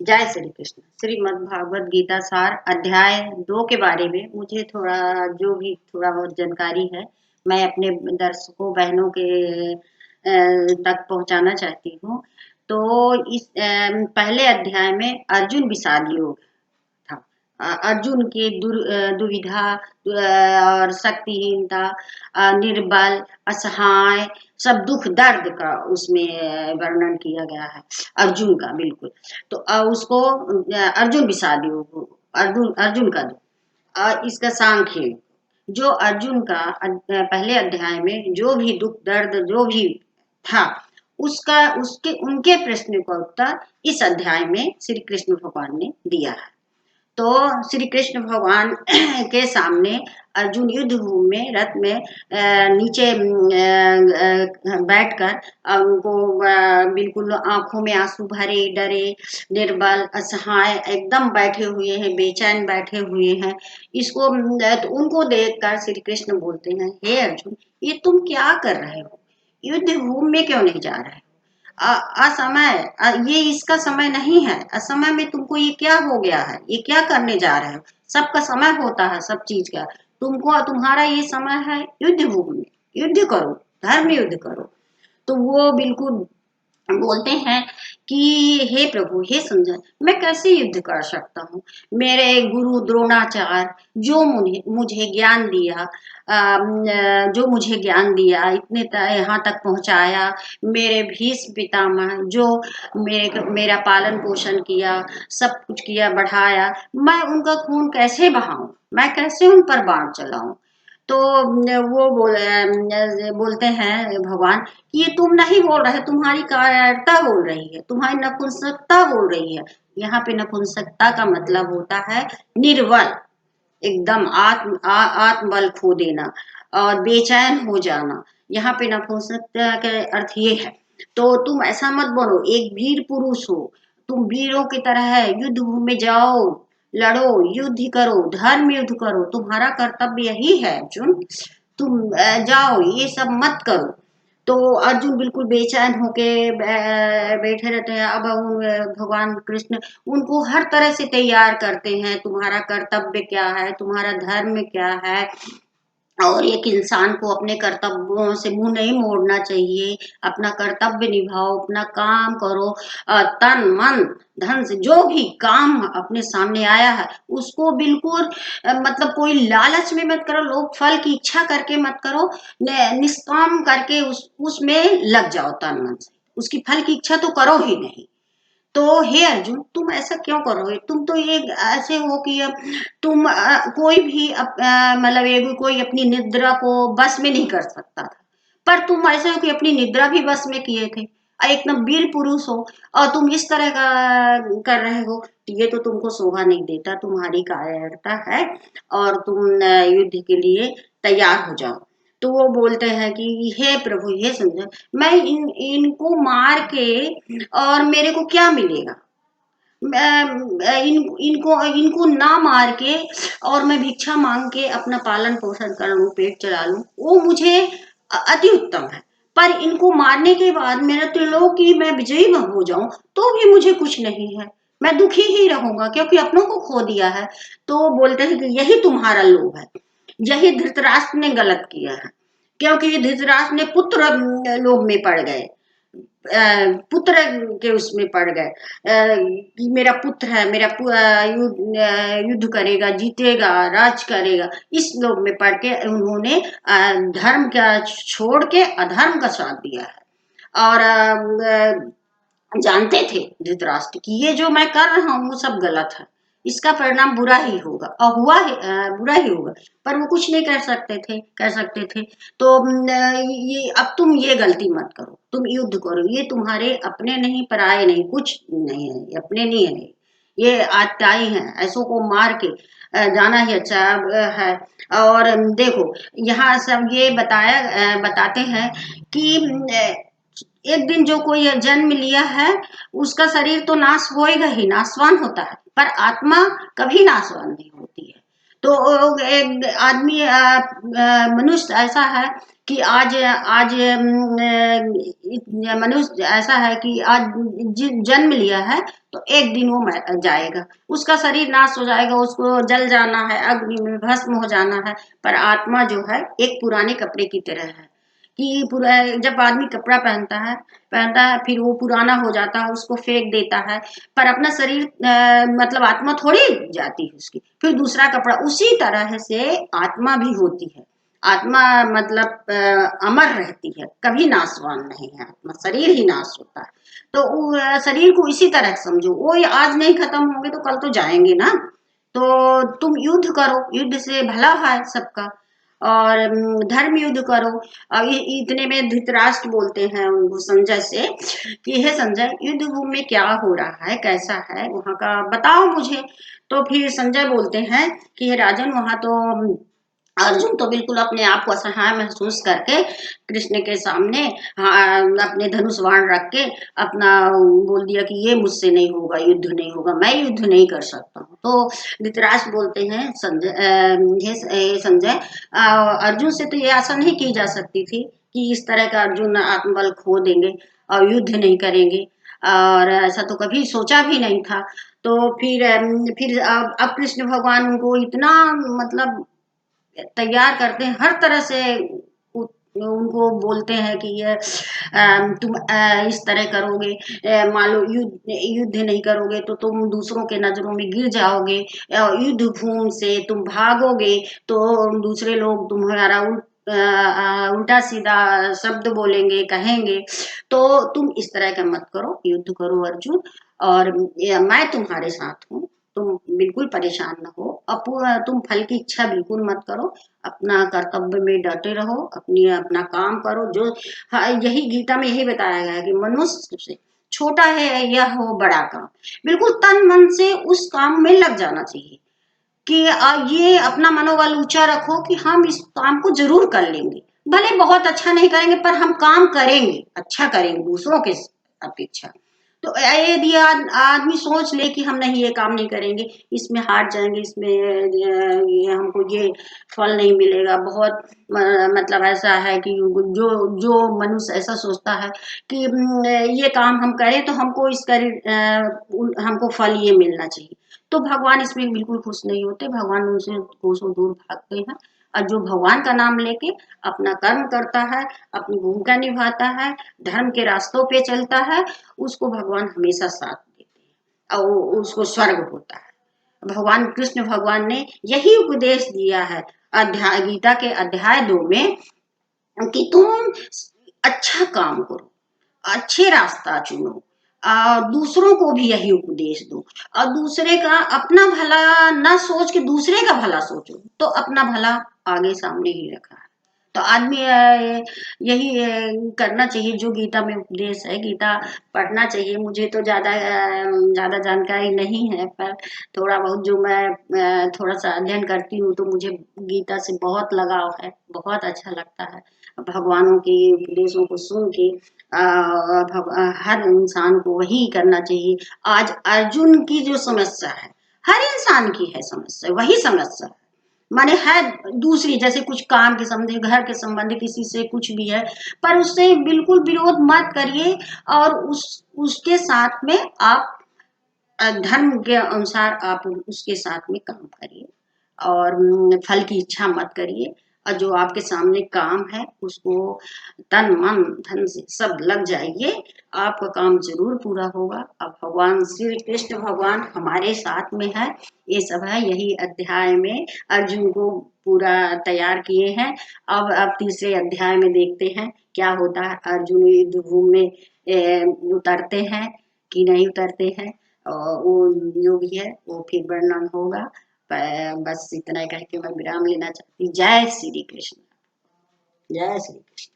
जय श्री कृष्ण। श्रीमद् भागवत गीता सार अध्याय 2 के बारे में मुझे थोड़ा बहुत जानकारी है, मैं अपने दर्शकों बहनों के तक पहुंचाना चाहती हूँ। तो इस पहले अध्याय में अर्जुन विषाद योग था। अर्जुन की दुविधा और शक्तिहीनता, निर्बल, असहाय, सब दुख दर्द का उसमें वर्णन किया गया है अर्जुन का, बिल्कुल। तो उसको अर्जुन विषाद योग, अर्जुन अर्जुन का इसका सांख्य योग। जो अर्जुन का पहले अध्याय में जो भी दुख दर्द जो भी था, उसका उसके उनके प्रश्न का उत्तर इस अध्याय में श्री कृष्ण भगवान ने दिया है। तो श्री कृष्ण भगवान के सामने अर्जुन युद्ध भूमि में रथ में नीचे बैठकर उनको बिल्कुल आंखों में आंसू भरे, डरे, निर्बल, असहाय एकदम बैठे हुए हैं, बेचैन बैठे हुए हैं। इसको तो उनको देखकर श्री कृष्ण बोलते हैं, हे अर्जुन, ये तुम क्या कर रहे हो? युद्ध भूमि में क्यों नहीं जा रहे? असमय, ये इसका समय नहीं है। असमय में तुमको ये क्या हो गया है? ये क्या करने जा रहे हो? सबका समय होता है सब चीज का। तुमको तुम्हारा ये समय है युद्ध भूमि में, युद्ध करो, धर्म युद्ध करो। तो वो बिल्कुल बोलते हैं कि हे प्रभु, हे संजय, मैं कैसे युद्ध कर सकता हूँ? मेरे गुरु द्रोणाचार्य जो मुझे ज्ञान दिया, जो मुझे ज्ञान दिया, इतने यहाँ तक पहुँचाया, मेरे भीष्म पितामह जो मेरा पालन पोषण किया, सब कुछ किया, बढ़ाया, मैं उनका खून कैसे बहाऊं? मैं कैसे उन पर बाण चलाऊं? तो वो बोलते हैं भगवान कि ये तुम नहीं बोल रहे, तुम्हारी कायरता बोल रही है, तुम्हारी नपुंसकता बोल रही है। यहाँ पे नपुंसकता का मतलब होता है निर्बल, एकदम आत्मबल खो देना और बेचैन हो जाना। यहाँ पे नपुंसकता का अर्थ ये है। तो तुम ऐसा मत बनो, एक वीर पुरुष हो, तुम वीरों की तरह है, युद्ध भूमि में जाओ, लड़ो, युद्ध करो, धर्म युद्ध करो, तुम्हारा कर्तव्य यही है अर्जुन। तुम जाओ, ये सब मत करो। तो अर्जुन बिल्कुल बेचैन होके बैठे रहते हैं। अब भगवान कृष्ण उनको हर तरह से तैयार करते हैं, तुम्हारा कर्तव्य क्या है, तुम्हारा धर्म क्या है, और एक इंसान को अपने कर्तव्यों से मुंह नहीं मोड़ना चाहिए। अपना कर्तव्य निभाओ, अपना काम करो, तन मन धन से जो भी काम अपने सामने आया है उसको बिल्कुल मतलब कोई लालच में मत करो, लोग फल की इच्छा करके मत करो, निष्काम करके उसमें लग जाओ तन मन से, उसकी फल की इच्छा तो करो ही नहीं। तो हे अर्जुन, तुम ऐसा क्यों करोगे? तुम तो ये ऐसे हो कि अब तुम कोई भी मतलब ये कोई अपनी निद्रा को बस में नहीं कर सकता था, पर तुम ऐसे हो कि अपनी निद्रा भी बस में किए थे, एकदम वीर पुरुष हो, और तुम इस तरह का कर रहे हो, तो ये तो तुमको शोभा नहीं देता, तुम्हारी कायरता है, और तुम युद्ध के लिए तैयार हो जाओ। तो वो बोलते हैं कि हे प्रभु, हे सुंदर, मैं इनको मार के और मेरे को क्या मिलेगा? इनको इनको ना मार के और मैं भिक्षा मांग के अपना पालन पोषण कर लूं, पेट चला लूं, वो मुझे अति उत्तम है। पर इनको मारने के बाद मेरा त्रिलोक की मैं विजयी हो जाऊं तो भी मुझे कुछ नहीं है, मैं दुखी ही रहूंगा क्योंकि अपनों को खो दिया है। तो बोलते हैं कि यही तुम्हारा लोभ है, यही धृतराष्ट्र ने गलत किया है, क्योंकि धृतराष्ट्र ने पुत्र लोभ में पड़ गए, पुत्र के उसमें पड़ गए कि मेरा पुत्र है, मेरा युद्ध करेगा, जीतेगा, राज करेगा, इस लोभ में पड़ के उन्होंने धर्म का छोड़ के अधर्म का साथ दिया है। और जानते थे धृतराष्ट्र कि ये जो मैं कर रहा हूँ वो सब गलत है, इसका परिणाम बुरा ही होगा, और हुआ ही बुरा ही होगा, पर वो कुछ नहीं कर सकते थे। तो ये अब तुम ये गलती मत करो, तुम युद्ध करो, ये तुम्हारे अपने नहीं, पराये नहीं, कुछ नहीं है, ये अपने नहीं है, ये आत्ताई है, ऐसों को मार के जाना ही अच्छा है। और देखो, यहाँ सब ये बताते हैं कि एक दिन जो कोई जन्म लिया है उसका शरीर तो नाश होएगा ही, नाशवान होता है, पर आत्मा कभी नाशवान नहीं होती है। तो एक आदमी मनुष्य ऐसा है कि आज आज मनुष्य ऐसा है कि आज जन्म लिया है तो एक दिन वो जाएगा, उसका शरीर नाश हो जाएगा, उसको जल जाना है, अग्नि में भस्म हो जाना है। पर आत्मा जो है एक पुराने कपड़े की तरह है, कि पूरा जब आदमी कपड़ा पहनता है फिर वो पुराना हो जाता है, उसको फेंक देता है। पर अपना शरीर मतलब आत्मा थोड़ी जाती है उसकी, फिर दूसरा कपड़ा, उसी तरह से आत्मा भी होती है। आत्मा मतलब अमर रहती है, कभी नाशवान नहीं है आत्मा, शरीर ही नाश होता है। तो शरीर को इसी तरह समझो, वो आज नहीं खत्म होंगे तो कल तो जाएंगे ना। तो तुम युद्ध करो, युद्ध से भला है सबका, और धर्म युद्ध करो। अब इतने में धृतराष्ट्र बोलते हैं उनको संजय से कि हे संजय, युद्ध भूमि में क्या हो रहा है, कैसा है वहां का, बताओ मुझे। तो फिर संजय बोलते हैं कि हे राजन, वहां तो अर्जुन तो बिल्कुल अपने आप को असहाय महसूस करके कृष्ण के सामने अपने धनुष बाण रख के अपना बोल दिया कि ये मुझसे नहीं होगा, युद्ध नहीं होगा, मैं युद्ध नहीं कर सकता हूँ। तो धृतराष्ट्र बोलते हैं संजय, हे संजय, अर्जुन से तो ये आशा नहीं की जा सकती थी कि इस तरह का अर्जुन आत्मबल खो देंगे और युद्ध नहीं करेंगे, और ऐसा तो कभी सोचा भी नहीं था। तो फिर अब कृष्ण भगवान उनको इतना मतलब तैयार करते हैं हर तरह से, उनको बोलते हैं कि ये तुम इस तरह करोगे, मान लो युद्ध युद्ध नहीं करोगे तो तुम दूसरों के नजरों में गिर जाओगे, युद्ध भूमि से तुम भागोगे तो दूसरे लोग तुम्हारा उल्टा सीधा शब्द बोलेंगे, कहेंगे। तो तुम इस तरह का मत करो, युद्ध करो अर्जुन, और मैं तुम्हारे साथ हूँ, तुम बिल्कुल परेशान न हो। तुम फल की इच्छा बिल्कुल मत करो, अपना कर्तव्य में डटे रहो, अपना काम करो। जो हाँ, यही गीता में यही बताया गया है कि मनुष्य से छोटा है यह हो बड़ा काम, बिल्कुल तन मन से उस काम में लग जाना चाहिए। कि ये अपना मनोबल ऊंचा रखो कि हम इस काम को जरूर कर लेंगे, भले बहुत अच्छा नहीं करेंगे पर हम काम करेंगे, अच्छा करेंगे दूसरों के अपेक्षा। तो यदि आदमी सोच ले कि हम नहीं, ये काम नहीं करेंगे, इसमें हार जाएंगे, इसमें ये हमको ये फल नहीं मिलेगा, बहुत मतलब ऐसा है कि जो जो मनुष्य ऐसा सोचता है कि ये काम हम करें तो हमको हमको फल ये मिलना चाहिए, तो भगवान इसमें बिल्कुल खुश नहीं होते, भगवान उनसे कोसों दूर भागते हैं। और जो भगवान का नाम लेके अपना कर्म करता है, अपनी भूमिका निभाता है, धर्म के रास्तों पे चलता है, उसको भगवान हमेशा साथ देते हैं और उसको स्वर्ग होता है। भगवान कृष्ण भगवान ने यही उपदेश दिया है अध्याय गीता के अध्याय 2 में कि तुम अच्छा काम करो, अच्छे रास्ता चुनो, दूसरों को भी यही उपदेश दो, और दूसरे का अपना भला ना सोच के दूसरे का भला सोचो, तो अपना भला आगे सामने ही रखा है। तो आदमी यही करना चाहिए जो गीता में उपदेश है, गीता पढ़ना चाहिए। मुझे तो ज्यादा जानकारी नहीं है, पर थोड़ा बहुत जो मैं थोड़ा सा अध्ययन करती हूँ तो मुझे गीता से बहुत लगाव है, बहुत अच्छा लगता है भगवानों के उपदेशों को सुन के। हर इंसान को वही करना चाहिए। आज अर्जुन की जो समस्या है, हर इंसान की है समस्या, वही समस्या है, माने है दूसरी, जैसे कुछ काम के संबंधी, घर के संबंधी, किसी से कुछ भी है, पर उससे बिल्कुल विरोध मत करिए, और उसके साथ में आप धर्म के अनुसार आप उसके साथ में काम करिए, और फल की इच्छा मत करिए, और जो आपके सामने काम है उसको तन मन धन से सब लग जाइए, आपका काम जरूर पूरा होगा। अब भगवान श्री कृष्ण भगवान हमारे साथ में है, ये सब है यही अध्याय में अर्जुन को पूरा तैयार किए हैं। अब तीसरे अध्याय में देखते हैं क्या होता है, अर्जुन युद्ध भूमि में उतरते हैं कि नहीं उतरते हैं, और वो जो भी है वो फिर वर्णन होगा। बस इतना कह के मैं विराम लेना चाहती। जय श्री कृष्ण, जय श्री कृष्ण।